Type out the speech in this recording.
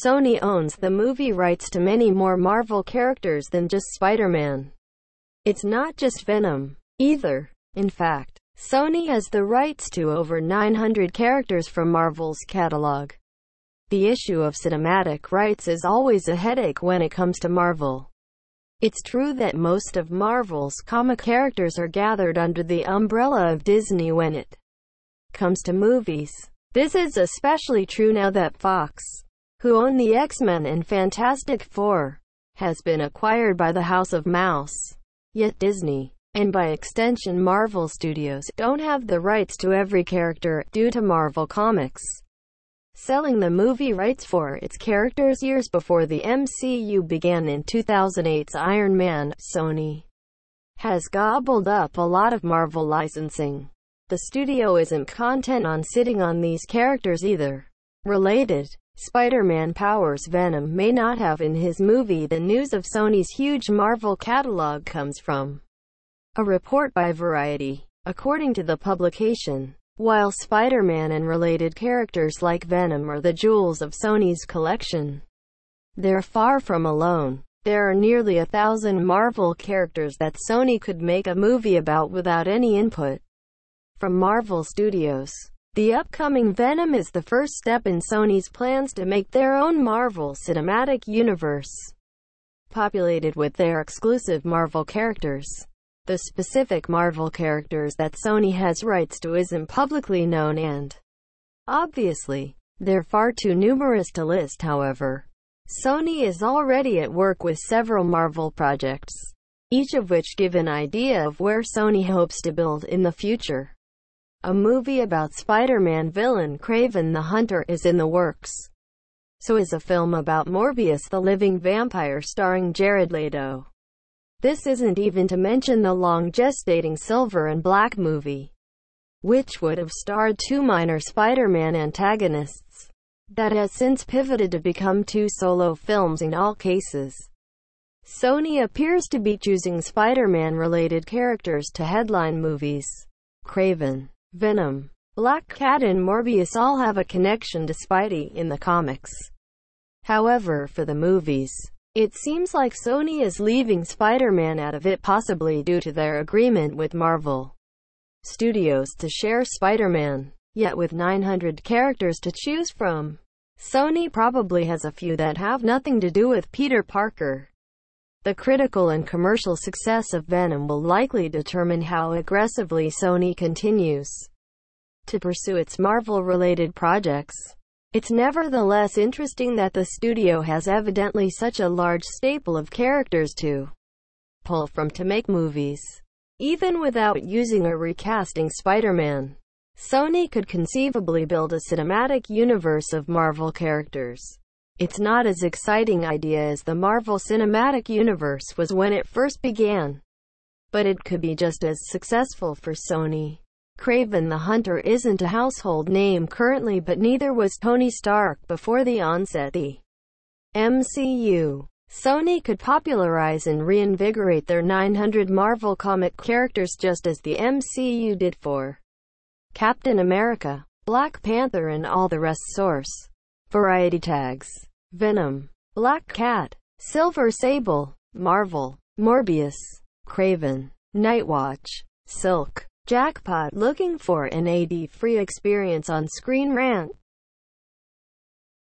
Sony owns the movie rights to many more Marvel characters than just Spider-Man. It's not just Venom, either. In fact, Sony has the rights to over 900 characters from Marvel's catalog. The issue of cinematic rights is always a headache when it comes to Marvel. It's true that most of Marvel's comic characters are gathered under the umbrella of Disney when it comes to movies. This is especially true now that Fox, who own the X-Men and Fantastic Four, has been acquired by the House of Mouse. Yet Disney, and by extension Marvel Studios, don't have the rights to every character, due to Marvel Comics selling the movie rights for its characters years before the MCU began. In 2008's Iron Man, Sony has gobbled up a lot of Marvel licensing. The studio isn't content on sitting on these characters either. Related, Spider-Man powers Venom may not have in his movie. The news of Sony's huge Marvel catalog comes from a report by Variety. According to the publication, while Spider-Man and related characters like Venom are the jewels of Sony's collection, they're far from alone. There are nearly 1,000 Marvel characters that Sony could make a movie about without any input from Marvel Studios. The upcoming Venom is the first step in Sony's plans to make their own Marvel Cinematic Universe, populated with their exclusive Marvel characters. The specific Marvel characters that Sony has rights to isn't publicly known, and obviously, they're far too numerous to list. However, Sony is already at work with several Marvel projects, each of which give an idea of where Sony hopes to build in the future. A movie about Spider-Man villain Kraven the Hunter is in the works. So is a film about Morbius the Living Vampire starring Jared Leto. This isn't even to mention the long gestating Silver and Black movie, which would have starred two minor Spider-Man antagonists, that has since pivoted to become two solo films in all cases. Sony appears to be choosing Spider-Man-related characters to headline movies. Kraven, Venom, Black Cat and Morbius all have a connection to Spidey in the comics. However, for the movies, it seems like Sony is leaving Spider-Man out of it, possibly due to their agreement with Marvel Studios to share Spider-Man. Yet with 900 characters to choose from, Sony probably has a few that have nothing to do with Peter Parker. The critical and commercial success of Venom will likely determine how aggressively Sony continues to pursue its Marvel-related projects. It's nevertheless interesting that the studio has evidently such a large staple of characters to pull from to make movies. Even without using or recasting Spider-Man, Sony could conceivably build a cinematic universe of Marvel characters. It's not as exciting idea as the Marvel Cinematic Universe was when it first began, but it could be just as successful for Sony. Kraven the Hunter isn't a household name currently, but neither was Tony Stark before the onset of the MCU. Sony could popularize and reinvigorate their 900 Marvel comic characters just as the MCU did for Captain America, Black Panther and all the rest. Source: Variety. Tags: Venom, Black Cat, Silver Sable, Marvel, Morbius, Kraven, Nightwatch, Silk, Jackpot. Looking for an ad-free experience on ScreenRant?